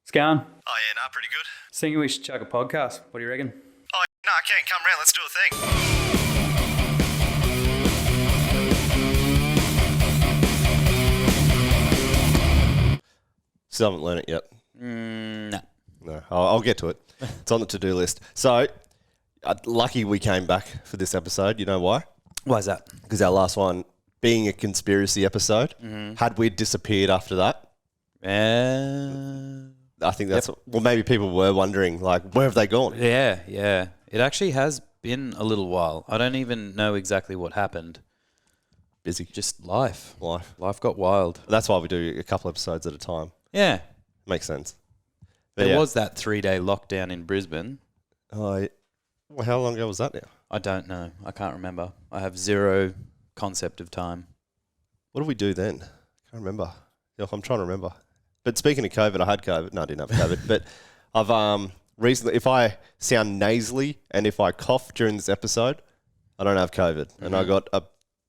It's going. Oh, yeah, nah, pretty good. Thinking we should chuck a podcast. What do you reckon? Oh, no, I can. Come round. Let's do a thing. Still haven't learned it yet. No. No, I'll get to it. It's on the to-do list. So, lucky we came back for this episode. You know why? Why is that? Because our last one, being a conspiracy episode, had we disappeared after that, I think that's... Well, maybe people were wondering, like, where have they gone? Yeah. It actually has been a little while. I don't even know exactly what happened. Busy. Just life. Life. Got wild. That's why we do a couple episodes at a time. Yeah. Makes sense. But There was that 3-day lockdown in Brisbane. Well, how long ago was that now? I don't know. I can't remember. I have zero concept of time. What did we do then? I can't remember. Yeah, I'm trying to remember. But speaking of COVID, I had COVID. No, I didn't have COVID. But I've recently, if I sound nasally and if I cough during this episode, I don't have COVID. And I got a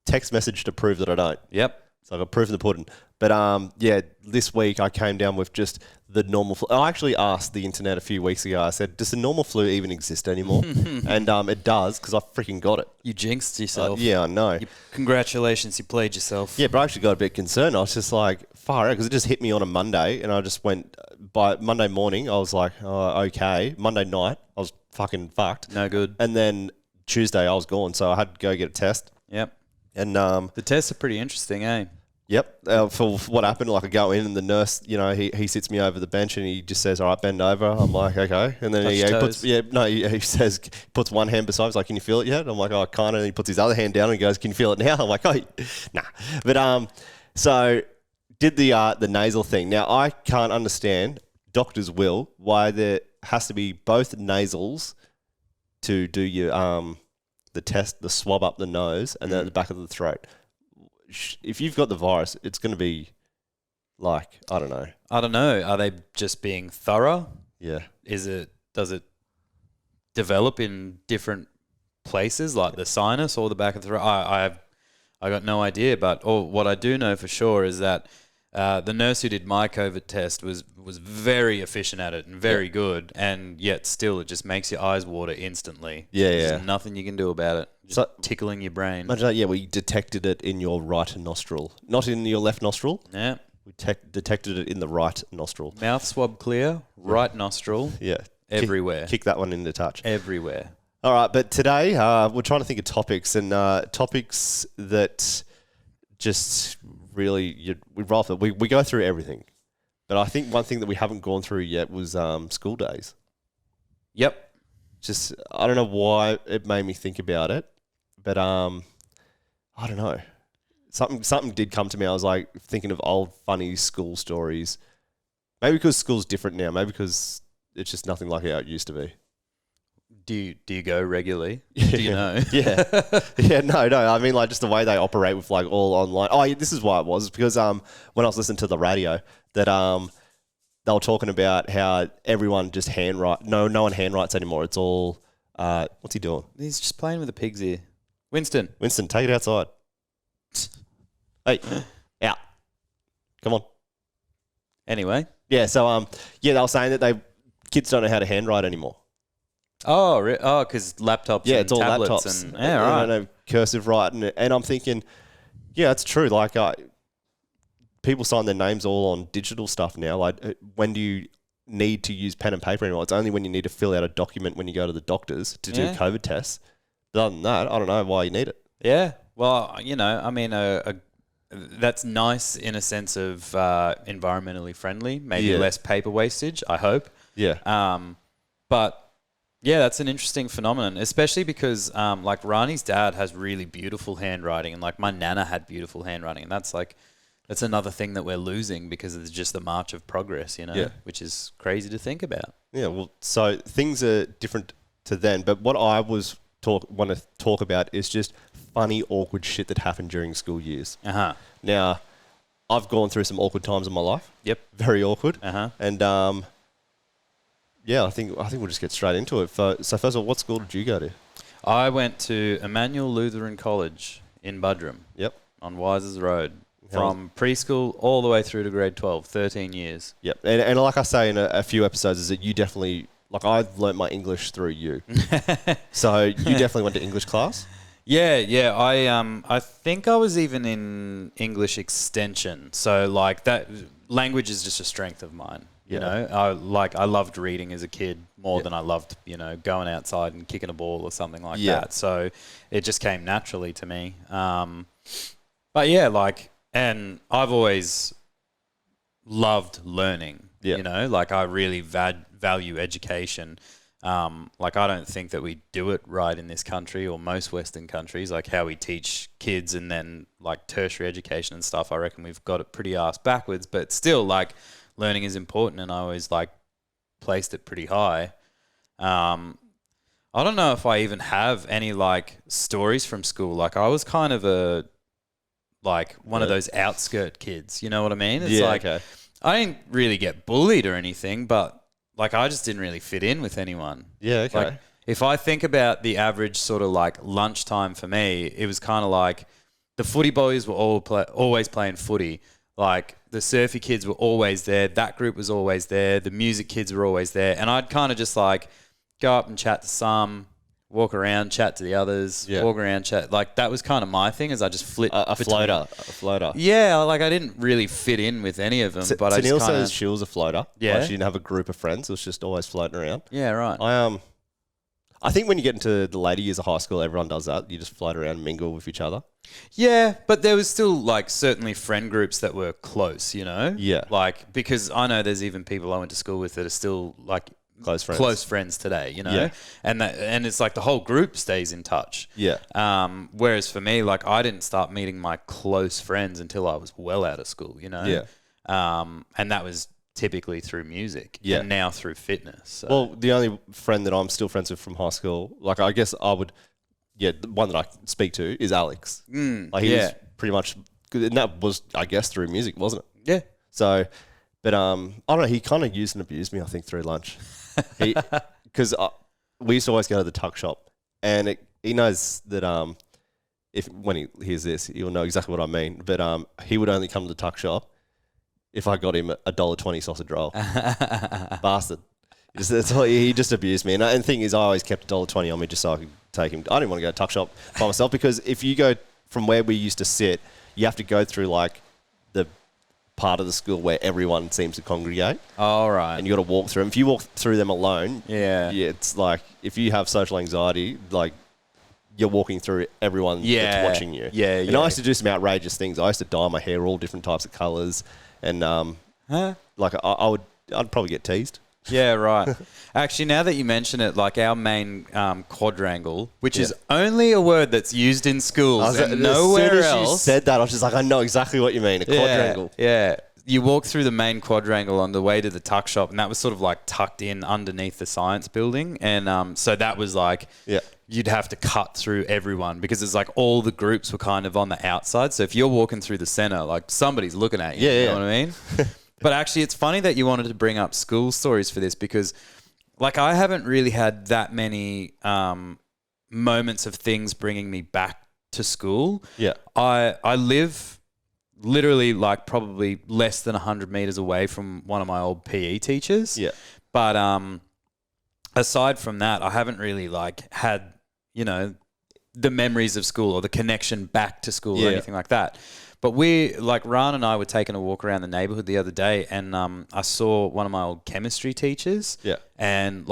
text message to prove that I don't. Yep. So I got proof in the pudding. But yeah, this week I came down with just the normal flu. I actually asked the internet a few weeks ago. I said, does the normal flu even exist anymore? And it does, because I freaking got it. You jinxed yourself. Yeah, I know. Congratulations, you played yourself. Yeah, but I actually got a bit concerned. I was just like, far out, because it just hit me on a Monday, and I just went, by Monday morning, I was like, oh, okay. Monday night, I was fucking fucked. No good. And then Tuesday, I was gone, so I had to go get a test. Yep. And the tests are pretty interesting, eh? Yep. For what happened, like I go in and the nurse, you know, he sits me over the bench and he just says, all right, bend over. I'm like, okay. And then he says, puts one hand beside me. He's like, can you feel it yet? I'm like, oh, I can't. And he puts his other hand down and he goes, can you feel it now? I'm like, oh, nah. But so did the nasal thing. Now I can't understand, doctors will, why there has to be both nasals to do your the test, the swab up the nose and then at the back of the throat. If you've got the virus, it's going to be like, I don't know. Are they just being thorough? Yeah. Does it develop in different places, like the sinus or the back of the throat? I got no idea, but what I do know for sure is that the nurse who did my COVID test was very efficient at it and very good, and yet still it just makes your eyes water instantly. There's nothing you can do about it. Just tickling your brain. Imagine that, we detected it in your right nostril. Not in your left nostril. Yeah. We detected it in the right nostril. Mouth swab clear, right nostril. Yeah. Everywhere. Kick that one into touch. Everywhere. All right, but today we're trying to think of topics, and topics that just really, we go through everything. But I think one thing that we haven't gone through yet was school days. Yep. Just, I don't know why it made me think about it, but I don't know. Something did come to me. I was like thinking of old funny school stories. Maybe because school's different now. Maybe because it's just nothing like how it used to be. Do you go regularly? Do you know? Yeah. Yeah, no. I mean, like, just the way they operate with, like, all online. Oh, yeah, this is why it was. Because when I was listening to the radio, that they were talking about how everyone just handwrite. No one handwrites anymore. It's all, what's he doing? He's just playing with the pigs here. Winston, take it outside. Hey, out. Come on. Anyway. Yeah, so, they were saying that kids don't know how to handwrite anymore. Oh, because laptops and it's all tablets laptops. And right. They don't know cursive writing. And I'm thinking, yeah, it's true. Like, people sign their names all on digital stuff now. Like, when do you need to use pen and paper anymore? It's only when you need to fill out a document when you go to the doctors to do COVID tests. But other than that, I don't know why you need it. Yeah. Well, I mean, that's nice in a sense of environmentally friendly, maybe less paper wastage, I hope. Yeah. But... yeah, that's an interesting phenomenon, especially because like Rani's dad has really beautiful handwriting, and like my nana had beautiful handwriting, and that's another thing that we're losing because it's just the march of progress, which is crazy to think about. Yeah, well, so things are different to then, but what I want to talk about is just funny, awkward shit that happened during school years. Now, I've gone through some awkward times in my life. Yep. Very awkward. And yeah, I think we'll just get straight into it. So first of all, what school did you go to? I went to Emmanuel Lutheran College in Buderim. Yep. On Wises Road. from preschool all the way through to grade 12, 13 years. Yep. And like I say in a few episodes, is that you definitely, like I've learnt my English through you. So you definitely went to English class? Yeah. I think I was even in English extension. So like that language is just a strength of mine. You know, I loved reading as a kid more than I loved, going outside and kicking a ball or something like that. So it just came naturally to me. But yeah, and I've always loved learning, I really value education. I don't think that we do it right in this country or most Western countries, like how we teach kids and then like tertiary education and stuff. I reckon we've got it pretty ass backwards, but still learning is important, and I always placed it pretty high. I don't know if I even have any stories from school. I was kind of one of those outskirt kids. You know what I mean? It's okay. I didn't really get bullied or anything, but I just didn't really fit in with anyone. Yeah, okay. If I think about the average sort of lunchtime for me, it was kind of the footy boys were always playing footy. The surfy kids were always there. That group was always there. The music kids were always there. And I'd kind of just go up and chat to some, walk around, chat to the others, walk around, chat. That was kind of my thing, is I just flipped a floater. Yeah, I didn't really fit in with any of them. But I just says she was a floater. Yeah. She didn't have a group of friends. It was just always floating around. Yeah, right. I think when you get into the later years of high school, everyone does that. You just float around and mingle with each other. Yeah, but there was still certainly friend groups that were close, Yeah. Because I know there's even people I went to school with that are still close friends today, Yeah. and it's the whole group stays in touch. Yeah. Whereas for me, I didn't start meeting my close friends until I was well out of school, Yeah. And that was typically through music. Yeah. And now through fitness. So. Well, the only friend that I'm still friends with from high school, I guess I would, the one that I speak to is Alex. He was pretty much, and that was, I guess, through music, wasn't it? Yeah. So, but I don't know, he kind of used and abused me, I think, through lunch. Because we used to always go to the tuck shop, and he knows that when he hears this, he'll know exactly what I mean. But he would only come to the tuck shop if I got him a $1.20 sausage roll. Bastard. He just abused me. And the thing is, I always kept $1.20 on me just so I could take him. I didn't want to go to tuck shop by myself, because if you go from where we used to sit, you have to go through the part of the school where everyone seems to congregate. All right. And you got to walk through them. If you walk through them alone, it's if you have social anxiety, you're walking through everyone that's watching you. Yeah. And I used to do some outrageous things. I used to dye my hair all different types of colours, and I'd probably get teased. Yeah, right. Actually, now that you mention it, our main quadrangle, which is only a word that's used in schools and nowhere as soon as else. you said that, I was just I know exactly what you mean, a quadrangle. Yeah. You walk through the main quadrangle on the way to the tuck shop, and that was sort of tucked in underneath the science building. And so that was you'd have to cut through everyone, because it's all the groups were kind of on the outside. So if you're walking through the center, somebody's looking at you. You know what I mean? But actually, it's funny that you wanted to bring up school stories for this, because I haven't really had that many moments of things bringing me back to school. Yeah. I live literally probably less than 100 meters away from one of my old PE teachers. Yeah. But aside from that, I haven't really had, the memories of school or the connection back to school or anything like that. But Ran and I were taking a walk around the neighborhood the other day, and I saw one of my old chemistry teachers. Yeah. And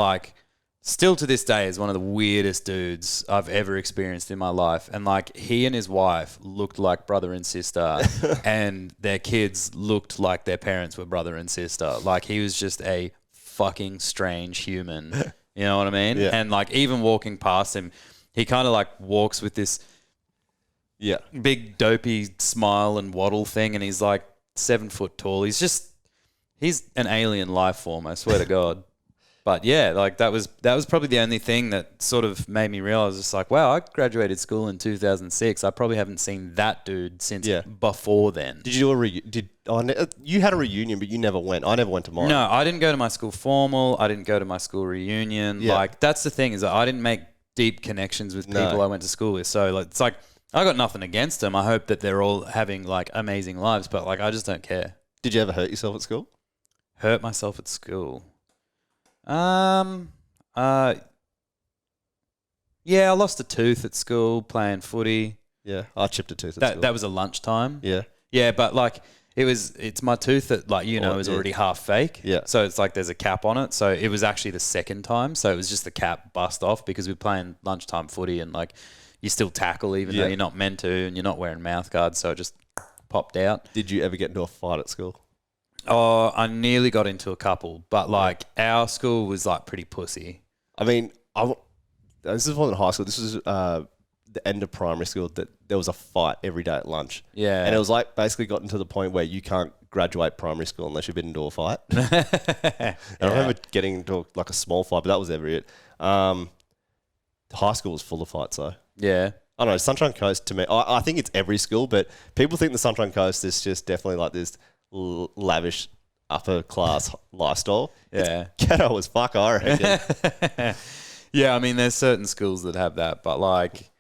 still to this day is one of the weirdest dudes I've ever experienced in my life. And he and his wife looked like brother and sister, and their kids looked like their parents were brother and sister. He was just a fucking strange human. You know what I mean? Yeah. And even walking past him, he kind of walks with this big dopey smile and waddle thing, and he's 7 foot tall. He's an alien life form, I swear to God. But yeah, that was probably the only thing that sort of made me realize, it's wow, I graduated school in 2006. I probably haven't seen that dude since before then. Did you do you had a reunion, but you never went. I never went to mine. No, I didn't go to my school formal. I didn't go to my school reunion. Yeah. That's the thing, is that I didn't make deep connections with people I went to school with. So it's I got nothing against them. I hope that they're all having like amazing lives, but like I just don't care. Did you ever hurt yourself at school? Hurt myself at school. Uh, yeah, I lost a tooth at school playing footy. Yeah, I chipped a tooth at school. That was a lunchtime. Yeah. Yeah, but like it's my tooth that like is already half fake. Yeah. So it's like there's a cap on it. So it was actually the second time. So it was just the cap bust off because we're playing lunchtime footy and like you still tackle even though you're not meant to and you're not wearing mouth guards. So it just popped out. Did you ever get into a fight at school? Oh, I nearly got into a couple, but like our school was like pretty pussy. I mean, this wasn't high school. This was the end of primary school that there was a fight every day at lunch. Yeah. And it was like basically gotten to the point where you can't graduate primary school unless you've been into a fight. I remember getting into like a small fight, but that was ever it. High school was full of fights though. Yeah. I don't know, Sunshine Coast to me, I think it's every school, but people think the Sunshine Coast is just definitely like this lavish upper class lifestyle. Yeah. It's ghetto as fuck, I reckon. Yeah, I mean, there's certain schools that have that, but like,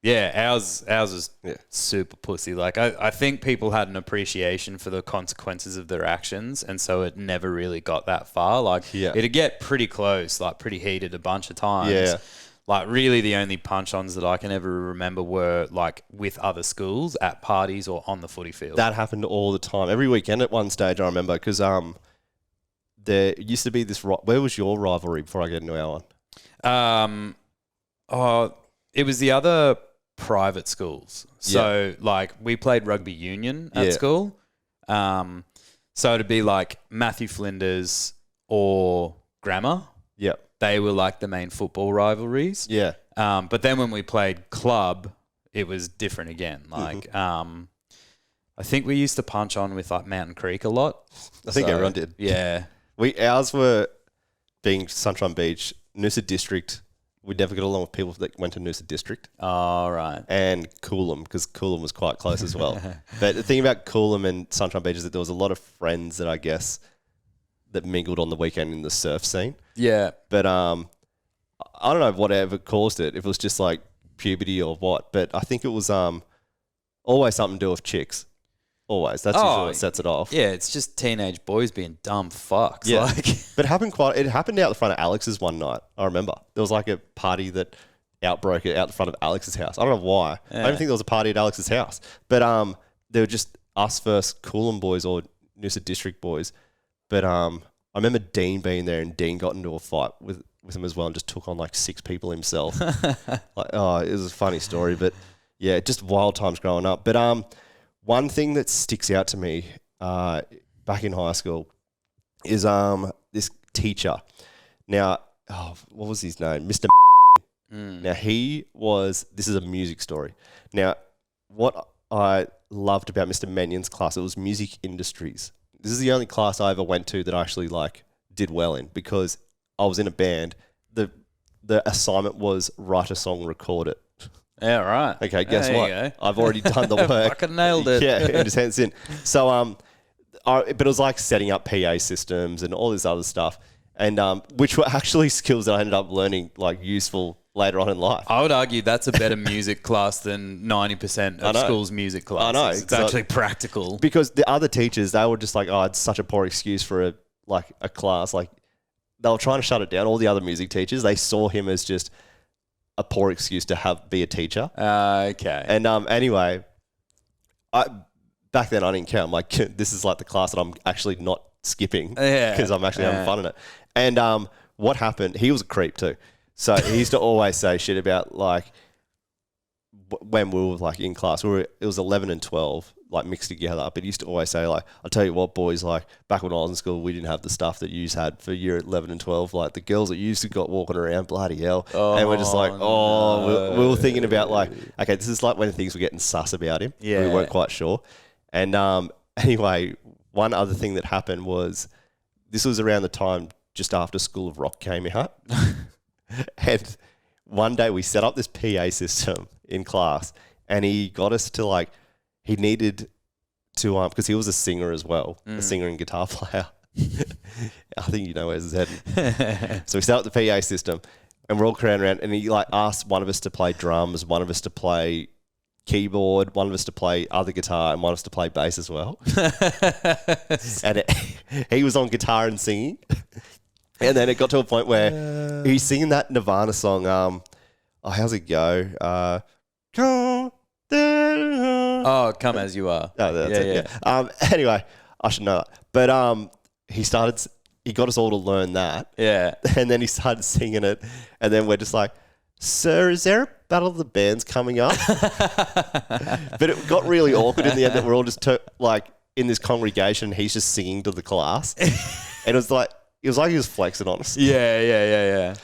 yeah, ours was super pussy. Like, I think people had an appreciation for the consequences of their actions, and so it never really got that far. Like, it'd get pretty close, like pretty heated a bunch of times. Yeah. Like, really the only punch-ons that I can ever remember were, like, with other schools at parties or on the footy field. That happened all the time. Every weekend at one stage, I remember, because there used to be this... Where was your rivalry before I get into our one? It was the other private schools. So, like, we played rugby union at school. So it'd be, like, Matthew Flinders or Grammar. Yeah. They were like the main football rivalries. Yeah. But then when we played club, it was different again. Like, I think we used to punch on with like Mountain Creek a lot. I think everyone did. Yeah. Ours were being Sunshine Beach, Noosa District. We never got along with people that went to Noosa District. Oh, right. And Coolum, because Coolum was quite close as well. But the thing about Coolum and Sunshine Beach is that there was a lot of friends that I guess that mingled on the weekend in the surf scene. Yeah. But I don't know whatever caused it, if it was just like puberty or what, but I think it was always something to do with chicks. Always. That's usually what sets it off. Yeah, it's just teenage boys being dumb fucks. Yeah. Like. But it happened out the front of Alex's one night, I remember. There was like a party that outbroke out the front of Alex's house. I don't know why. I don't think there was a party at Alex's house. But they were just us first Coolum boys or Noosa District boys. But I remember Dean being there, and Dean got into a fight with him as well, and just took on like 6 people himself. It was a funny story, but yeah, just wild times growing up. But one thing that sticks out to me back in high school is this teacher. Now, what was his name? Mr. Now this is a music story. Now, what I loved about Mr. Mannion's class, it was music industries. This is the only class I ever went to that I actually like did well in, because I was in a band. The assignment was write a song, record it. Yeah, right. Okay, guess what? I've already done the work. Fucking nailed it. Yeah, in just hands in. So, but it was like setting up PA systems and all this other stuff, and which were actually skills that I ended up learning, like useful later on in life. I would argue that's a better music class than 90% of school's music classes. I know. It's actually practical. Because the other teachers, they were just like, it's such a poor excuse for a class. Like, they were trying to shut it down. All the other music teachers, they saw him as just a poor excuse to be a teacher. Okay. And anyway, back then I didn't care. I'm like, this is like the class that I'm actually not skipping because I'm actually having fun in it. And what happened, he was a creep too. So he used to always say shit about like when we were like in class, it was 11 and 12 like mixed together, but he used to always say like, I'll tell you what boys, like back when I was in school, we didn't have the stuff that you had for year 11 and 12, like the girls that you used to got walking around, bloody hell. And we're just like, we were thinking about like, okay, this is like when things were getting sus about him. Yeah. We weren't quite sure. And anyway, one other thing that happened was, this was around the time just after School of Rock came out. And one day we set up this PA system in class, and he got us to like, he needed to, because he was a singer as well, a singer and guitar player. I think you know where this is heading. So we set up the PA system, and we're all crowding around, and he like asked one of us to play drums, one of us to play keyboard, one of us to play other guitar, and one of us to play bass as well. And he was on guitar and singing. And then it got to a point where he's singing that Nirvana song. How's it go? Come Come As You Are. Oh, that's it. Yeah. Anyway, I should know that. But he got us all to learn that. Yeah. And then he started singing it. And then we're just like, sir, is there a Battle of the Bands coming up? But it got really awkward in the end that we're all just in this congregation. He's just singing to the class. And it was like he was flexing on us. Yeah.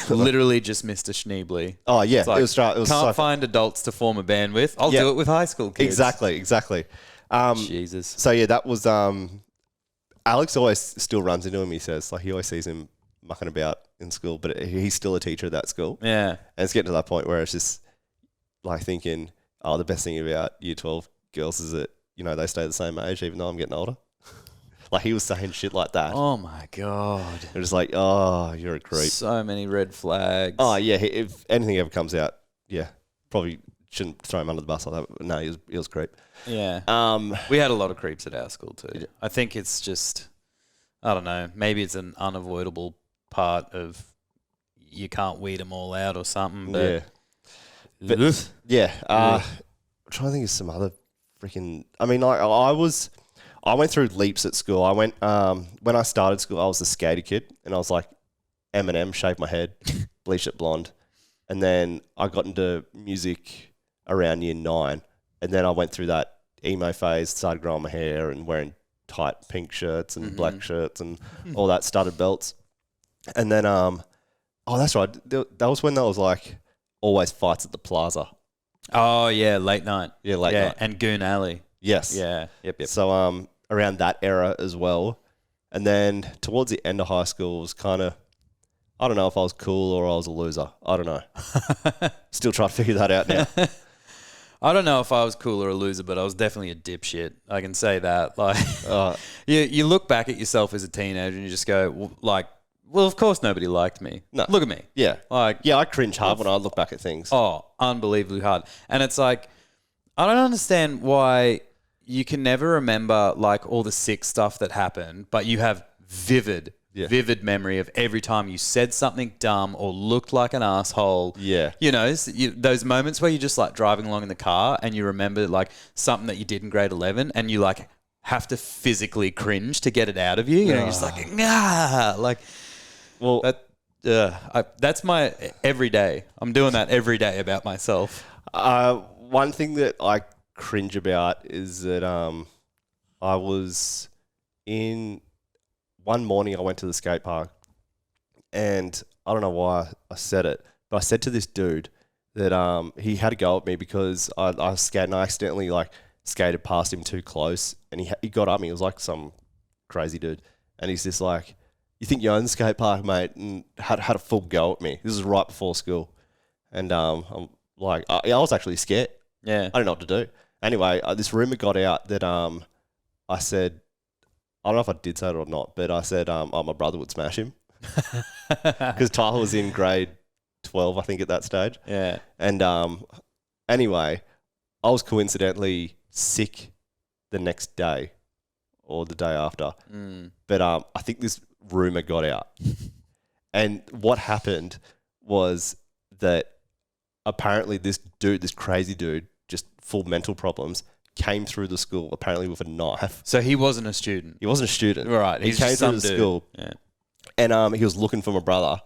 Literally just Mr. Schneebly. Oh, yeah. Like, it was can't find adults to form a band with. I'll do it with high school kids. Exactly. Jesus. So, yeah, that was... Alex always still runs into him, he says. Like, he always sees him mucking about in school, but he's still a teacher at that school. Yeah. And it's getting to that point where it's just, like, thinking, the best thing about Year 12 girls is that, they stay the same age even though I'm getting older. Like, he was saying shit like that. Oh, my God. It was like, oh, you're a creep. So many red flags. Oh, yeah. If anything ever comes out, yeah, probably shouldn't throw him under the bus like that. But no, he was a creep. Yeah. We had a lot of creeps at our school, too. I think it's just, I don't know, maybe it's an unavoidable part of you can't weed them all out or something. But I'm trying to think of some other freaking... I mean, like, I went through leaps at school. I went when I started school, I was a skater kid, and I was like Eminem, shaved my head, bleached it blonde, and then I got into music around year 9, and then I went through that emo phase, started growing my hair and wearing tight pink shirts and black shirts and all that, studded belts, and then that's right, that was when there was like always fights at the plaza. Oh yeah, late night. Yeah, late night. And Goon Alley. Yes. Yeah. Yep. So around that era as well. And then towards the end of high school it was kind of, I don't know if I was cool or I was a loser. I don't know. Still trying to figure that out now. I don't know if I was cool or a loser, but I was definitely a dipshit. I can say that. Like, you look back at yourself as a teenager and you just go, well, of course nobody liked me. No. Look at me. Yeah. Like, I cringe hard when I look back at things. Oh, unbelievably hard. And it's like, I don't understand why you can never remember like all the sick stuff that happened, but you have vivid memory of every time you said something dumb or looked like an asshole. Yeah. Those moments where you're just like driving along in the car and you remember like something that you did in grade 11 and you like have to physically cringe to get it out of you. You're just like, well, that's my everyday. I'm doing that every day about myself. One thing that I cringe about is that I was in one morning I went to the skate park and I don't know why I said it, but I said to this dude that he had to go at me because I was skating. I accidentally like skated past him too close and he got up me. It was like some crazy dude and he's just like, you think you own the skate park, mate? And had a full go at me. This was right before school. And I'm like, I was actually scared. Yeah. I didn't know what to do. Anyway, this rumor got out that I said, I don't know if I did say it or not, but I said my brother would smash him. Because Tyler was in grade 12, I think, at that stage. Yeah. And anyway, I was coincidentally sick the next day or the day after. But I think this rumor got out. And what happened was that apparently this crazy dude, just full mental problems, came through the school apparently with a knife. So he wasn't a student. He wasn't a student. Right. He came through the school. Yeah. And he was looking for my brother.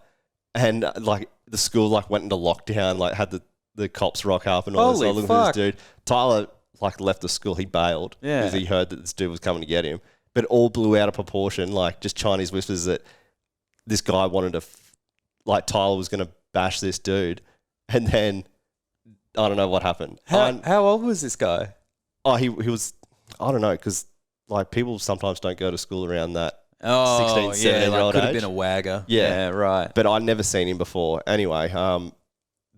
And like the school like went into lockdown, like had the cops rock up and all this. Holy Looking fuck. for this dude. Tyler like left the school. He bailed because he heard that this dude was coming to get him. But it all blew out of proportion. Like just Chinese whispers that this guy wanted to, Tyler was going to bash this dude. And then I don't know what happened. How old was this guy? Oh, he was, I don't know, because like people sometimes don't go to school around that 16, 17 year old could age. have been a wagger. Yeah, right. But I'd never seen him before. Anyway,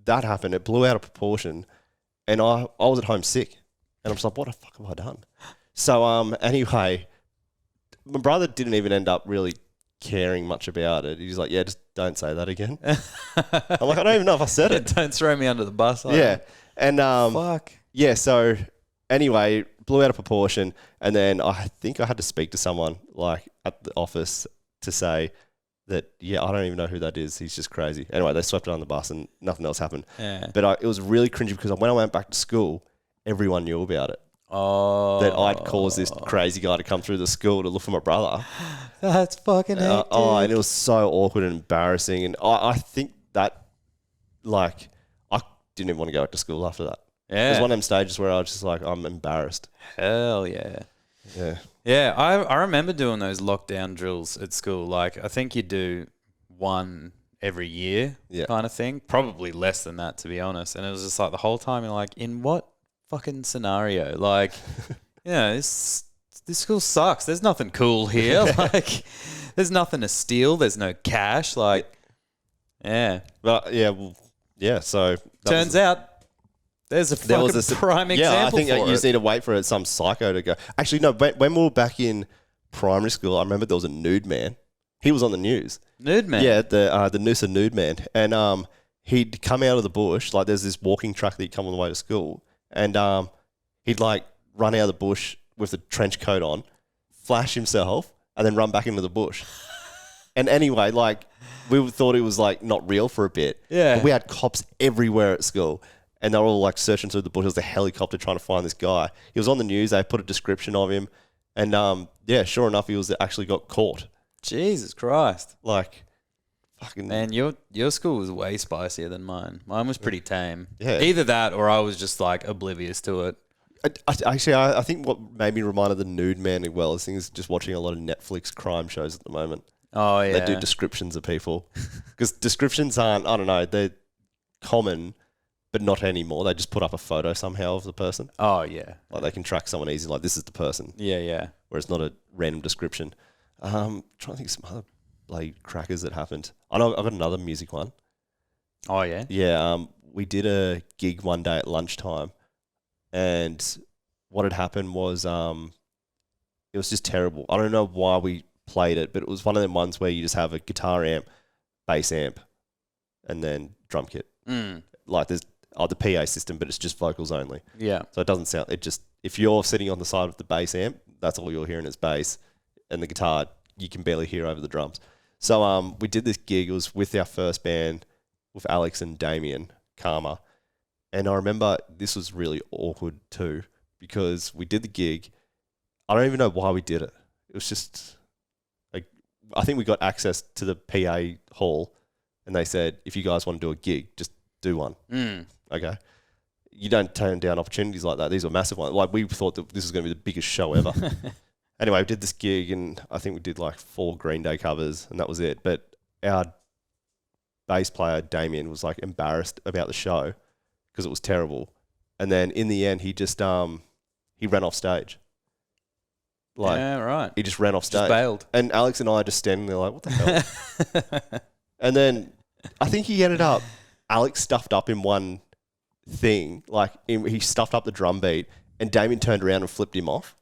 that happened. It blew out of proportion. And I was at home sick. And I'm just like, what the fuck have I done? So anyway, my brother didn't even end up really caring much about it. He's like, yeah, just don't say that again. I'm like, I don't even know if I said it. Don't throw me under the bus. Yeah. And Fuck. yeah, so anyway, blew out of proportion, and then I think I had to speak to someone like at the office to say that, yeah, I don't even know who that is. He's just crazy. Anyway, they swept it on the bus and nothing else happened. Yeah. But it was really cringy because when I went back to school, everyone knew about it. Oh. That I'd caused this crazy guy to come through the school to look for my brother. That's fucking hectic. And it was so awkward and embarrassing. And I think that, like, I didn't even want to go back to school after that. Yeah. It was one of them stages where I was just like, I'm embarrassed. Hell yeah. Yeah. Yeah, I remember doing those lockdown drills at school. Like, I think you do one every year kind of thing. Probably less than that, to be honest. And it was just like the whole time you're like, in what fucking scenario? Like, you know, this school sucks. There's nothing cool here. Like, there's nothing to steal. There's no cash. Like, yeah. But yeah, well, yeah. So turns out there's a prime example. Yeah, I think for you it. just need to wait for some psycho to go. Actually, no. When we were back in primary school, I remember there was a nude man. He was on the news. Nude man. Yeah, the Noosa nude man, and he'd come out of the bush. Like, there's this walking track that he'd come on the way to school, and he'd like run out of the bush with a trench coat on, flash himself, and then run back into the bush. And anyway, like, we thought it was like not real for a bit. Yeah. But we had cops everywhere at school. And they were all like searching through the bushes, the helicopter trying to find this guy. He was on the news. They put a description of him. And yeah, sure enough, he actually got caught. Jesus Christ. Like, fucking. Man, your school was way spicier than mine. Mine was pretty tame. Yeah. Either that or I was just like oblivious to it. I think what made me remind of the nude man as well is just watching a lot of Netflix crime shows at the moment. Oh, yeah. They do descriptions of people. Because descriptions aren't, I don't know, they're common, but not anymore. They just put up a photo somehow of the person. Oh, yeah. Like, they can track someone easy, like, this is the person. Yeah, yeah. Where it's not a random description. Trying to think of some other bloody crackers that happened. I know I've got another music one. Oh, yeah? Yeah, we did a gig one day at lunchtime, and what had happened was it was just terrible. I don't know why we played it, but it was one of them ones where you just have a guitar amp, bass amp, and then drum kit. Like, there's the PA system, but it's just vocals only. Yeah. So it doesn't sound, if you're sitting on the side of the bass amp, that's all you're hearing is bass, and the guitar, you can barely hear over the drums. So we did this gig. It was with our first band, with Alex and Damien, Karma. And I remember this was really awkward too, because we did the gig. I don't even know why we did it. It was just, like, I think we got access to the PA hall, and they said, if you guys want to do a gig, just do one. Okay. You don't turn down opportunities like that. These were massive ones. Like, we thought that this was going to be the biggest show ever. Anyway, we did this gig, and I think we did like 4 Green Day covers, and that was it. But our bass player, Damien, was like embarrassed about the show because it was terrible. And then in the end, he just he ran off stage. Like, yeah, right. He just ran off stage. Just bailed. And Alex and I are just standing there like, what the hell? And then I think he ended up, Alex stuffed up in one thing, like he stuffed up the drum beat, and Damien turned around and flipped him off.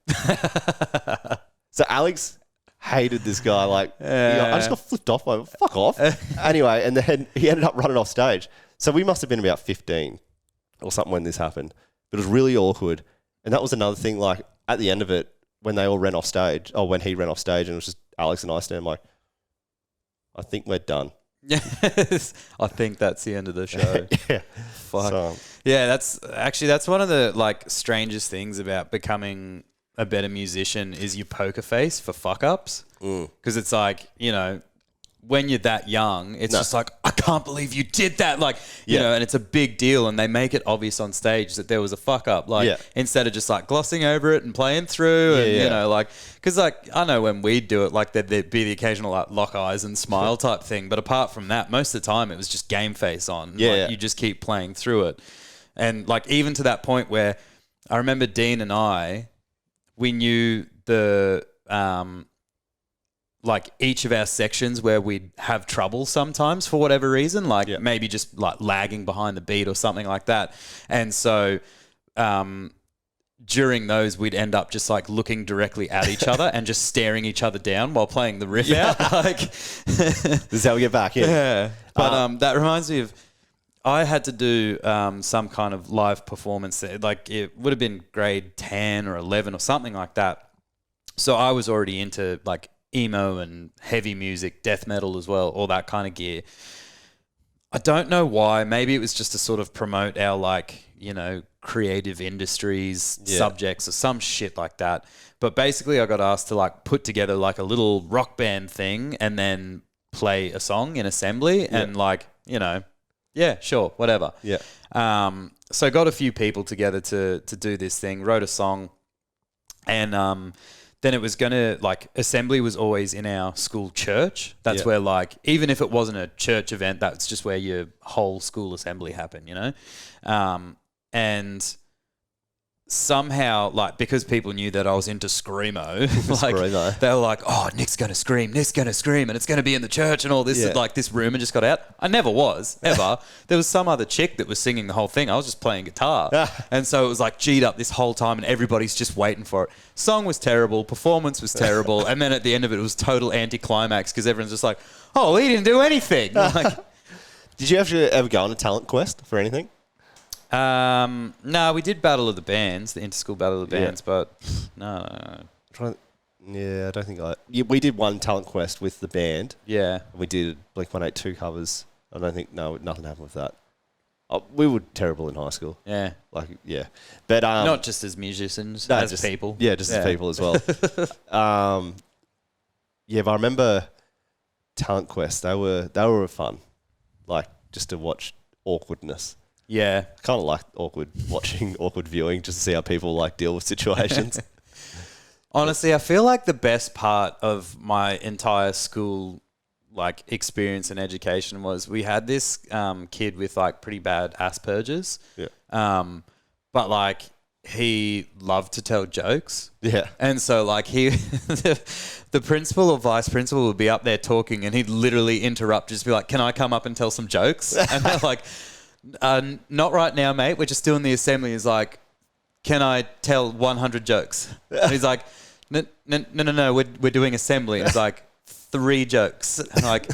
So Alex hated this guy. Like, I just got flipped off. Like, fuck off. Anyway, and then he ended up running off stage. So we must have been about 15 or something when this happened. But it was really awkward. And that was another thing, like, at the end of it, when they all ran off stage, when he ran off stage, and it was just Alex and I standing like, I think we're done. Yes, I think that's the end of the show. Yeah. Fuck. So, yeah, that's one of the like strangest things about becoming a better musician is your poker face for fuck ups. Because it's like, you know, when you're that young, it's just like, I can't believe you did that. Like, you know, and it's a big deal, and they make it obvious on stage that there was a fuck up. Like, instead of just like glossing over it and playing through and, you know, like, because like, I know when we'd do it, like there'd be the occasional like lock eyes and smile type thing. But apart from that, most of the time it was just game face on. Like, you just keep playing through it. And like, even to that point where I remember Dean and I, we knew the, like each of our sections where we'd have trouble sometimes for whatever reason, like maybe just like lagging behind the beat or something like that. And so during those, we'd end up just like looking directly at each other and just staring each other down while playing the riff out. Like, this is how we get back in. Yeah. But that reminds me of, I had to do some kind of live performance there. Like it would have been grade 10 or 11 or something like that. So I was already into like emo and heavy music, death metal as well, all that kind of gear. I don't know why. Maybe it was just to sort of promote our like, you know, creative industries subjects or some shit like that. But basically I got asked to like put together like a little rock band thing and then play a song in assembly and like, you know, yeah, sure, whatever. Yeah. So I got a few people together to do this thing, wrote a song, and then it was gonna like assembly was always in our school church. That's where like even if it wasn't a church event, that's just where your whole school assembly happened, you know, and somehow, like, because people knew that I was into screamo, like they were like, "Oh, Nick's gonna scream, and it's gonna be in the church and all this." Yeah. Like this rumor just got out. I never was ever. There was some other chick that was singing the whole thing. I was just playing guitar, and so it was like G'd up this whole time, and everybody's just waiting for it. Song was terrible, performance was terrible, and then at the end of it was total anticlimax because everyone's just like, "Oh, he didn't do anything." Like, Did you ever go on a talent quest for anything? No, we did Battle of the Bands, the inter-school Battle of the Bands, but no. Yeah, I don't think we did one talent quest with the band. Yeah. We did Blink-182 covers. I don't think, nothing happened with that. We were terrible in high school. Yeah. But not just as musicians, as people. Yeah, just as people as well. But I remember talent quests. They were fun, like just to watch awkwardness. Yeah. Kind of like awkward viewing, just to see how people like deal with situations. Honestly, I feel like the best part of my entire school like experience and education was we had this kid with like pretty bad Asperger's. Yeah. But like he loved to tell jokes. Yeah. And so like the principal or vice principal would be up there talking and he'd literally interrupt, just be like, "Can I come up and tell some jokes?" And they're like, "Not right now, mate. We're just doing the assembly." He's like, "Can I tell 100 jokes?" And he's like, No. We're doing assembly. It's like 3 jokes. And I'm like,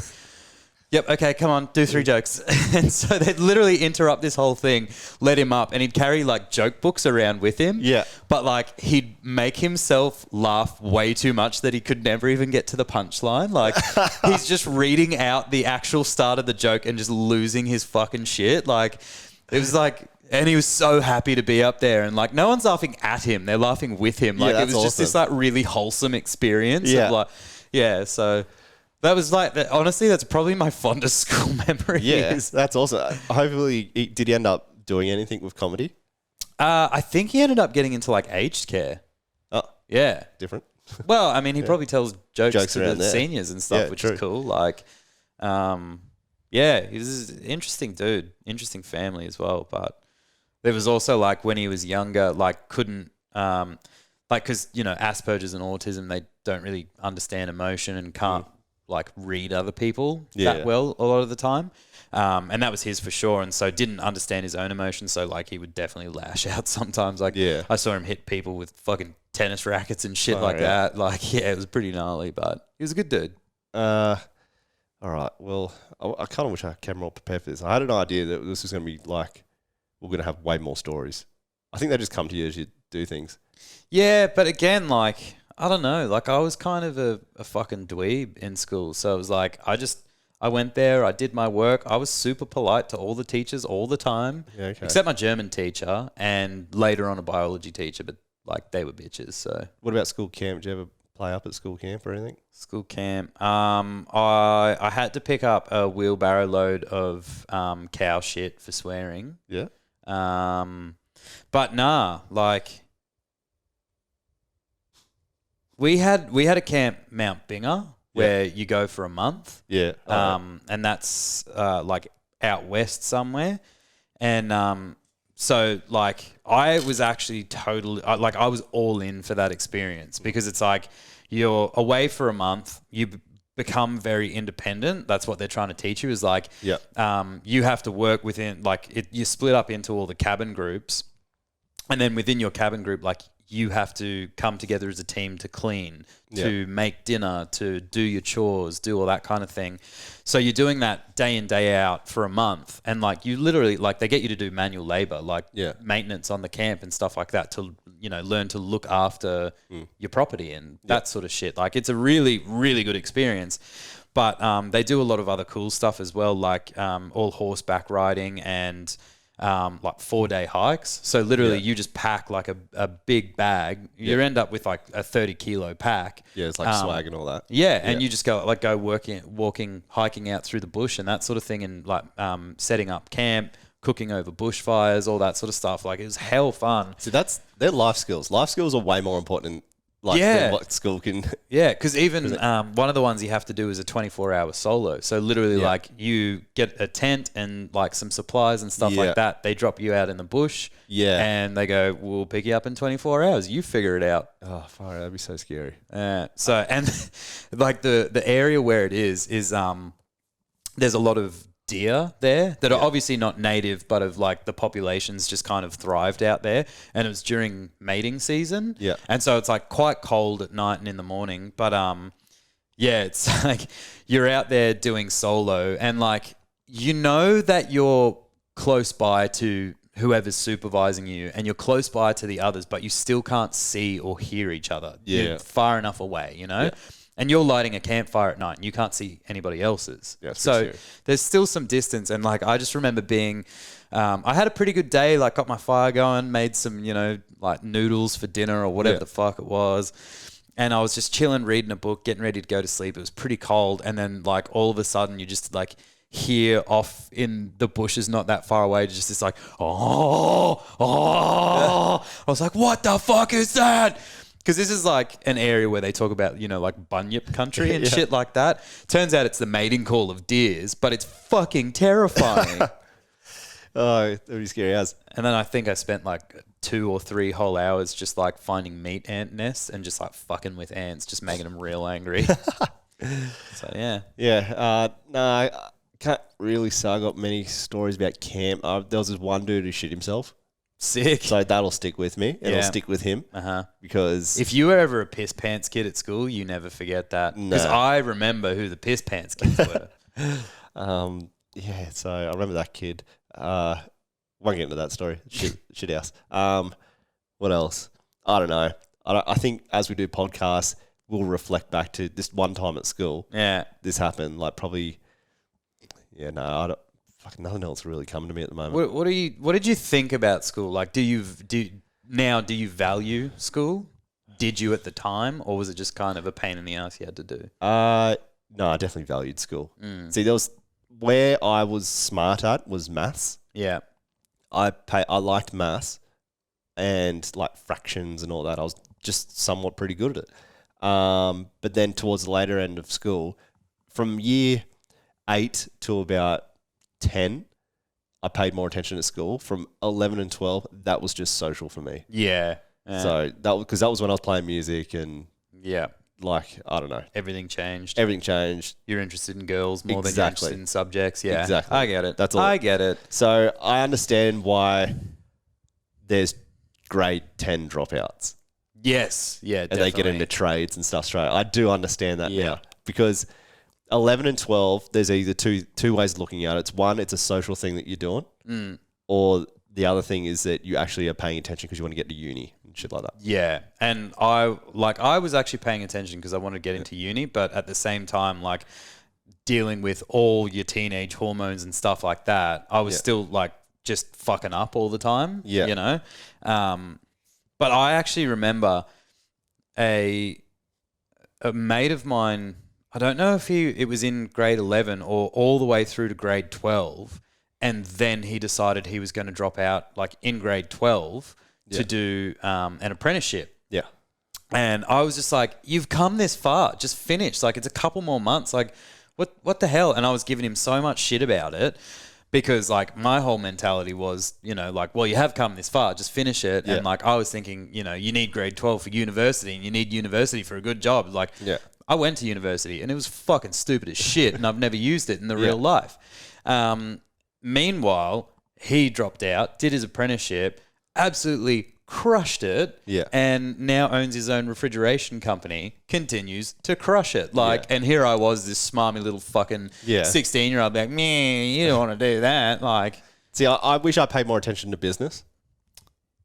"Yep, okay, come on, do 3 jokes." And so they'd literally interrupt this whole thing, let him up, and he'd carry like joke books around with him. Yeah. But like he'd make himself laugh way too much that he could never even get to the punchline. Like he's just reading out the actual start of the joke and just losing his fucking shit. Like it was like, and he was so happy to be up there, and like no one's laughing at him; they're laughing with him. Like it was just this like really wholesome experience. Yeah. Of, like, yeah. So that was like, honestly, that's probably my fondest school memory. Yeah, that's awesome. Hopefully, did he end up doing anything with comedy? I think he ended up getting into like aged care. Oh, Yeah. different. Well, I mean, he probably tells jokes to the around there. seniors and stuff, Yeah, which true. is cool. Like, yeah, he's an interesting dude, interesting family as well. But there was also like when he was younger, like couldn't, like, because, you know, Asperger's and autism, they don't really understand emotion and can't like read other people that well a lot of the time. And that was his for sure. And so didn't understand his own emotions. So like he would definitely lash out sometimes. Like I saw him hit people with fucking tennis rackets and shit that. Like, yeah, it was pretty gnarly, but he was a good dude. All right. Well, I kind of wish I came more prepared for this. I had an idea that this was going to be like, we're going to have way more stories. I think they just come to you as you do things. Yeah, but again, like, I don't know. Like, I was kind of a fucking dweeb in school. So it was like, I went there, I did my work. I was super polite to all the teachers all the time, except my German teacher and later on a biology teacher, but like they were bitches. So what about school camp? Did you ever play up at school camp or anything? School camp. I had to pick up a wheelbarrow load of cow shit for swearing. Yeah. But nah, like we had a camp Mount Binger where you go for a month. Yeah. And that's like out west somewhere. And so like I was actually totally like I was all in for that experience because it's like you're away for a month, you become very independent. That's what they're trying to teach you is like you have to work within like you split up into all the cabin groups, and then within your cabin group like you have to come together as a team to clean, to make dinner, to do your chores, do all that kind of thing. So you're doing that day in, day out for a month. And like you literally, like they get you to do manual labor, like maintenance on the camp and stuff like that to, you know, learn to look after your property and that sort of shit. Like it's a really, really good experience. But they do a lot of other cool stuff as well, like all horseback riding and like 4-day hikes. So literally you just pack like a big bag. You end up with like a 30 kilo pack. Yeah, it's like swag and all that. Yeah, and you just go walking, hiking out through the bush and that sort of thing, and like setting up camp, cooking over bushfires, all that sort of stuff. Like it was hell fun. See, they're life skills. Life skills are way more important than what school can. Yeah, because even one of the ones you have to do is a 24-hour solo. So literally, like you get a tent and like some supplies and stuff like that. They drop you out in the bush. Yeah, and they go, "We'll pick you up in 24 hours. You figure it out." Oh, fire! That'd be so scary. So and like the area where it is there's a lot of deer there that are obviously not native, but of like the populations just kind of thrived out there, and it was during mating season. Yeah, and so it's like quite cold at night and in the morning, but it's like you're out there doing solo, and like you know that you're close by to whoever's supervising you, and you're close by to the others, but you still can't see or hear each other. You're far enough away, you know. And you're lighting a campfire at night and you can't see anybody else's. Yeah, so there's still some distance. And like, I just remember being, I had a pretty good day, like got my fire going, made some, you know, like noodles for dinner or whatever the fuck it was. And I was just chilling, reading a book, getting ready to go to sleep. It was pretty cold. And then like all of a sudden you just like hear off in the bushes, not that far away, just this like, I was like, what the fuck is that? Because this is like an area where they talk about, you know, like bunyip country and shit like that. Turns out it's the mating call of deers, but it's fucking terrifying. Oh, that would be scary as. And then I think I spent like 2 or 3 whole hours just like finding meat ant nests and just like fucking with ants, just making them real angry. So, yeah. Yeah. No, I can't really say I got many stories about camp. There was this one dude who shit himself. Sick. So that'll stick with me. It'll stick with him. Because if you were ever a piss pants kid at school, you never forget that. Because I remember who the piss pants kids were. Yeah, so I remember that kid. Won't get into that story. Shit house. What else? I don't know. I think as we do podcasts, we'll reflect back to this one time at school. Yeah. This happened, like probably, I don't. Fucking nothing else really coming to me at the moment. What did you think about school? Like, do you value school? Did you at the time, or was it just kind of a pain in the ass you had to do? No, I definitely valued school. See, there was where I was smart at was maths. Yeah, I liked maths and like fractions and all that. I was just somewhat pretty good at it. But then towards the later end of school, from year 8 to about 10, I paid more attention at school. From 11 and 12, that was just social for me. Yeah. So that was when I was playing music and like, I don't know. Everything changed. You're interested in girls more than you're interested in subjects. Yeah. Exactly. I get it. That's all. I get it. So I understand why there's grade 10 dropouts. Yes. Yeah, definitely. And they get into trades and stuff straight. I do understand that now because 11 and 12, there's either two ways of looking at it. It's one, it's a social thing that you're doing, or the other thing is that you actually are paying attention because you want to get to uni and shit like that. Yeah, and I was actually paying attention because I wanted to get into uni, but at the same time, like dealing with all your teenage hormones and stuff like that, I was still like just fucking up all the time. Yeah, you know. But I actually remember a mate of mine. I don't know if it was in grade 11 or all the way through to grade 12, and then he decided he was going to drop out like in grade 12 to do an apprenticeship. Yeah. And I was just like, you've come this far, just finish. Like it's a couple more months. Like what the hell? And I was giving him so much shit about it because like my whole mentality was, you know, like, well, you have come this far, just finish it. Yeah. And like I was thinking, you know, you need grade 12 for university and you need university for a good job. Like I went to university and it was fucking stupid as shit and I've never used it in the real life. Meanwhile, he dropped out, did his apprenticeship, absolutely crushed it. Yeah. And now owns his own refrigeration company, continues to crush it. Like, and here I was, this smarmy little fucking 16-year-old, like, man, you don't want to do that. Like, see, I wish I paid more attention to business.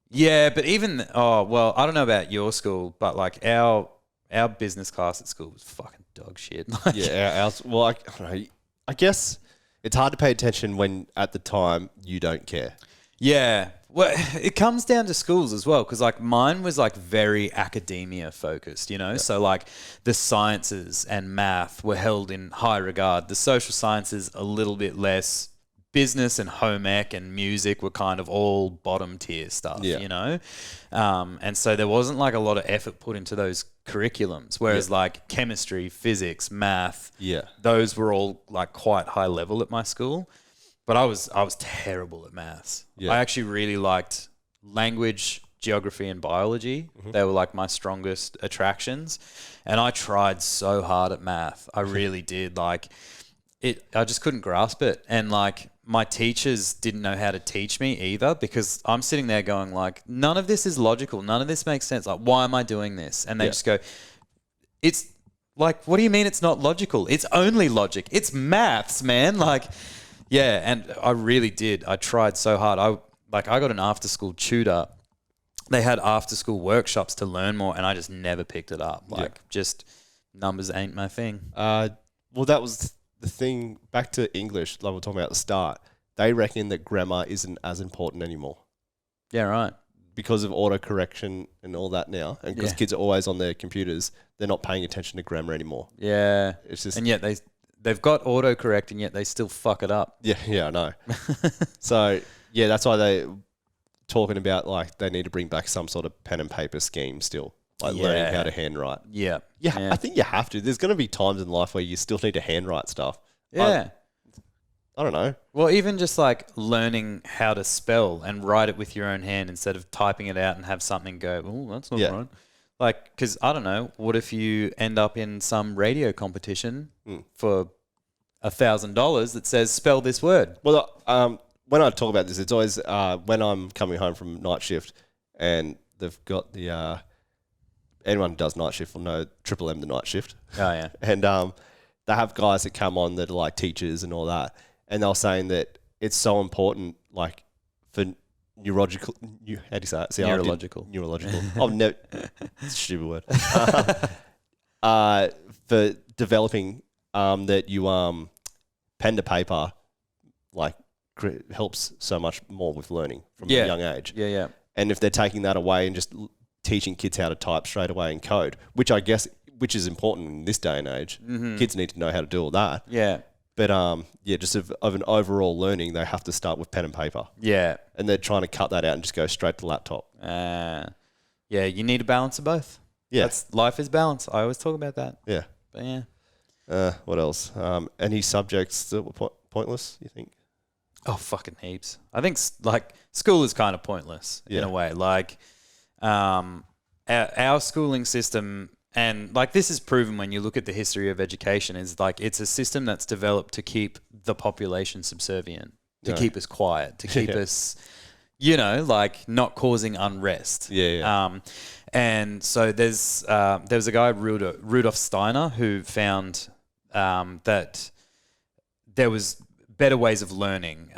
Yeah, but even well, I don't know about your school, but like our business class at school was fucking dog shit. Like, Yeah, well, I don't know. I guess it's hard to pay attention when at the time you don't care. Yeah. Well, it comes down to schools as well, because like mine was like very academia focused, you know? Yeah. So like the sciences and math were held in high regard. The social sciences a little bit less. Business and home ec and music were kind of all bottom tier stuff, you know? And so there wasn't like a lot of effort put into those curriculums, whereas like chemistry, physics, math, those were all like quite high level at my school. But I was terrible at maths. Yeah. I actually really liked language, geography and biology. Mm-hmm. They were like my strongest attractions. And I tried so hard at math. I really did. Like I just couldn't grasp it. And like my teachers didn't know how to teach me either, because I'm sitting there going like, none of this is logical. None of this makes sense. Like, why am I doing this? And they just go, it's like, what do you mean it's not logical? It's only logic. It's maths, man. Like, yeah. And I really did. I tried so hard. I got an after school tutor. They had after school workshops to learn more, and I just never picked it up. Like, just numbers ain't my thing. Well, that was the thing. Back to English, like we were talking about at the start, they reckon that grammar isn't as important anymore. Yeah, right. Because of autocorrection and all that now, and because kids are always on their computers, they're not paying attention to grammar anymore. Yeah. It's just, and yet they've got autocorrect, and yet they still fuck it up. Yeah, I know. So, yeah, that's why they're talking about like they need to bring back some sort of pen and paper scheme still. Like learning how to handwrite. Yeah. I think you have to. There's going to be times in life where you still need to handwrite stuff. Yeah. I don't know. Well, even just like learning how to spell and write it with your own hand instead of typing it out and have something go, oh, that's not right. Like, because I don't know, what if you end up in some radio competition for $1,000 that says spell this word? Well, when I talk about this, it's always when I'm coming home from night shift and they've got the... anyone who does night shift will know Triple M, the night shift. Oh, yeah. And they have guys that come on that are like teachers and all that. And they're saying that it's so important, like, for neurological... how do you say it? See, neurological. Neurological. Oh, no. It's a stupid word. For developing that you... pen to paper, like, helps so much more with learning from a young age. Yeah. And if they're taking that away and just... teaching kids how to type straight away in code, which is important in this day and age. Mm-hmm. Kids need to know how to do all that. Yeah. But just of an overall learning, they have to start with pen and paper. Yeah. And they're trying to cut that out and just go straight to laptop. Yeah, you need a balance of both. Yeah. Life is balance. I always talk about that. Yeah. But yeah. What else? Any subjects that were pointless, you think? Oh, fucking heaps. I think like school is kind of pointless in a way. Like, our schooling system, and like this is proven when you look at the history of education, is like it's a system that's developed to keep the population subservient, to keep us quiet, to keep us, like not causing unrest. And so there was a guy, Rudolf Steiner, who found that there was better ways of learning.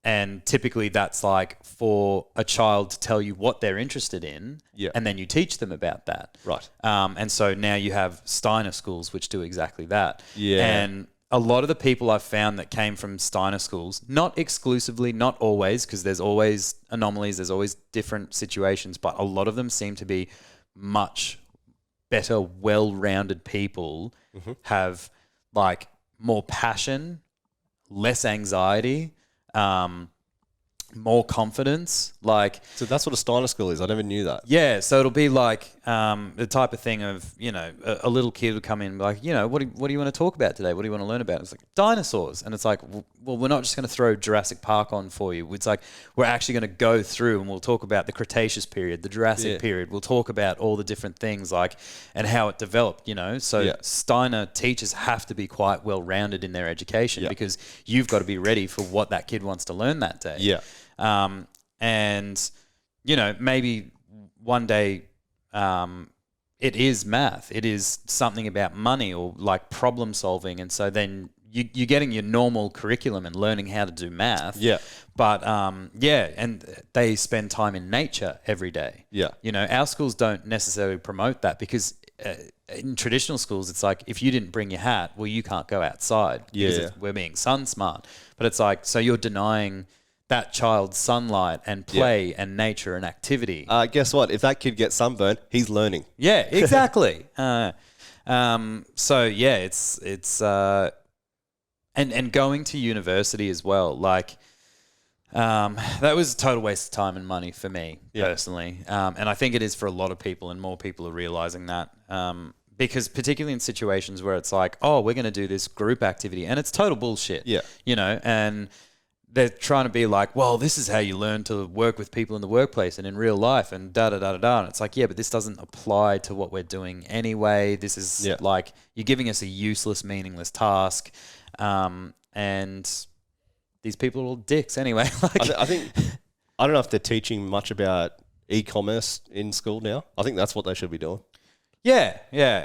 And typically that's like for a child to tell you what they're interested in, and then you teach them about that. Right. And so now you have Steiner schools which do exactly that. Yeah. And a lot of the people I've found that came from Steiner schools, not exclusively, not always, because there's always anomalies, there's always different situations, but a lot of them seem to be much better, well-rounded people, have like more passion, less anxiety, more confidence. Like, so that's what a Steiner school is. I never knew that. Yeah, so it'll be like the type of thing of, a little kid would come in and be like, what do you want to talk about today? What do you want to learn about? It's like dinosaurs. And it's like, well, we're not just going to throw Jurassic Park on for you. It's like, we're actually going to go through and we'll talk about the Cretaceous period, the Jurassic period. We'll talk about all the different things, like, and how it developed, So Steiner teachers have to be quite well-rounded in their education because you've got to be ready for what that kid wants to learn that day. Yeah. And maybe one day it is math. It is something about money or like problem solving. And so then you're getting your normal curriculum and learning how to do math. Yeah. But and they spend time in nature every day. Yeah. Our schools don't necessarily promote that because in traditional schools, it's like if you didn't bring your hat, well, you can't go outside because we're being sun smart. But it's like, so you're denying that child's sunlight and play and nature and activity. Guess what? If that kid gets sunburned, he's learning. Yeah, exactly. It's and going to university as well. Like, that was a total waste of time and money for me personally. And I think it is for a lot of people, and more people are realizing that. Because particularly in situations where it's like, oh, we're going to do this group activity, and it's total bullshit. Yeah. And they're trying to be like, well, this is how you learn to work with people in the workplace and in real life and da-da-da-da-da. And it's like, yeah, but this doesn't apply to what we're doing anyway. This is like, you're giving us a useless, meaningless task. And these people are all dicks anyway. I think, I don't know if they're teaching much about e-commerce in school now. I think that's what they should be doing. Yeah.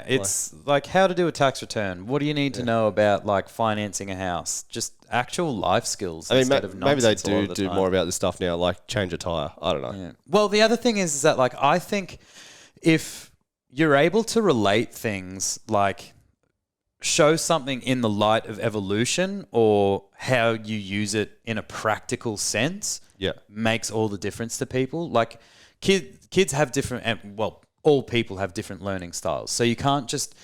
It's like how to do a tax return. What do you need to know about like financing a house? Just actual life skills. I mean, instead of maybe they nonsense do more about this stuff now, like change a tire. I don't know. Yeah. Well, the other thing is that like I think if you're able to relate things, like show something in the light of evolution or how you use it in a practical sense, makes all the difference to people. Like kids have different, all people have different learning styles. So you can't just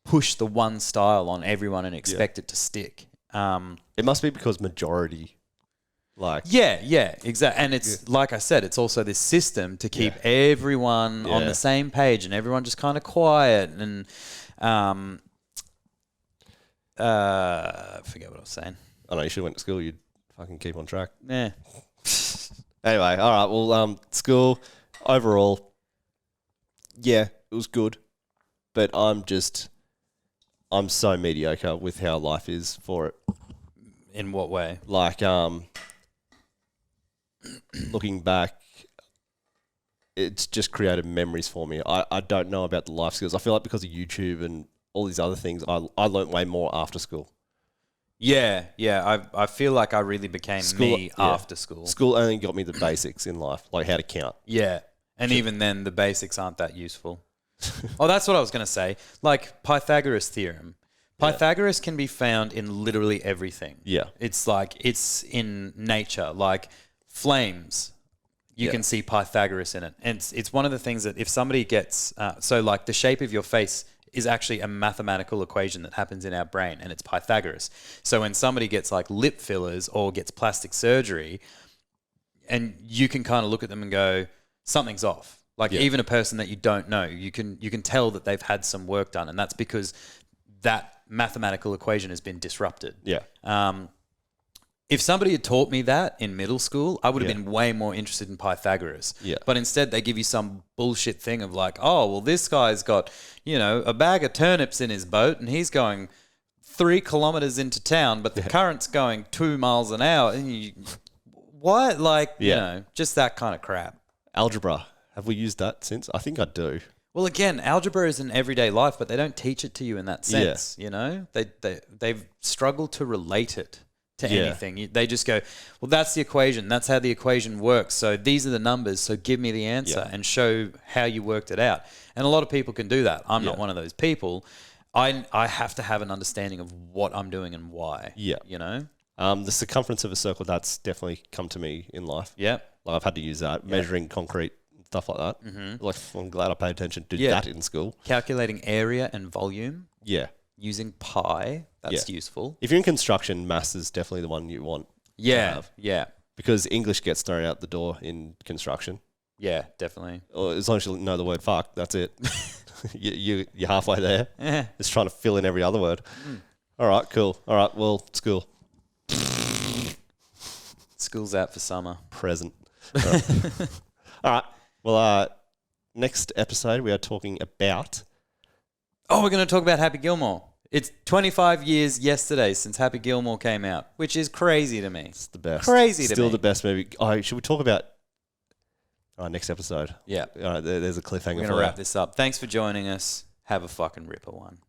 push the one style on everyone and expect it to stick. It must be because majority, like... Yeah, exactly. And it's, like I said, it's also this system to keep everyone on the same page and everyone just kind of quiet and... forget what I was saying. I know, you should have went to school. You'd fucking keep on track. Yeah. Anyway, all right. Well, school, overall... Yeah, it was good, but I'm so mediocre with how life is for it. In what way? Like, looking back, it's just created memories for me. I don't know about the life skills. I feel like because of YouTube and all these other things, I learnt way more after school. Yeah. I feel like I really became me after school. School only got me the basics in life, like how to count. Yeah. And even then, the basics aren't that useful. Oh, that's what I was going to say. Like Pythagoras theorem. Pythagoras can be found in literally everything. Yeah. It's like, it's in nature. Like flames, you can see Pythagoras in it. And it's one of the things that if somebody gets... so like the shape of your face is actually a mathematical equation that happens in our brain, and it's Pythagoras. So when somebody gets like lip fillers or gets plastic surgery, and you can kind of look at them and go... something's off. Like even a person that you don't know, you can tell that they've had some work done, and that's because that mathematical equation has been disrupted. Yeah. If somebody had taught me that in middle school, I would have been way more interested in Pythagoras. Yeah. But instead, they give you some bullshit thing of like, oh, well, this guy's got, a bag of turnips in his boat, and he's going 3 kilometers into town, but the current's going 2 miles an hour. And what? Like, just that kind of crap. Algebra. Have we used that since? I think I do. Well, again, algebra is in everyday life, but they don't teach it to you in that sense. They've struggled to relate it to anything. They just go, well, that's the equation. That's how the equation works. So these are the numbers. So give me the answer and show how you worked it out. And a lot of people can do that. I'm not one of those people. I have to have an understanding of what I'm doing and why. Yeah. The circumference of a circle, that's definitely come to me in life. Yeah. Like I've had to use that, measuring concrete, stuff like that. Mm-hmm. Like I'm glad I paid attention to that in school. Calculating area and volume. Yeah. Using pi, that's useful. If you're in construction, maths is definitely the one you want to have. Yeah. Because English gets thrown out the door in construction. Yeah, definitely. Or as long as you know the word fuck, that's it. you're halfway there. Yeah. Just trying to fill in every other word. Mm. All right, cool. All right, well, school. School's out for summer. Present. All right. Well, next episode we are talking about... Oh, we're going to talk about Happy Gilmore. It's 25 years yesterday since Happy Gilmore came out, which is crazy to me. It's the best. Crazy to me. Still the best movie. Oh, should we talk about... All right, next episode. Yeah. All right, there's a cliffhanger We're for going to you. wrap this up. Thanks for joining us. Have a fucking ripper one.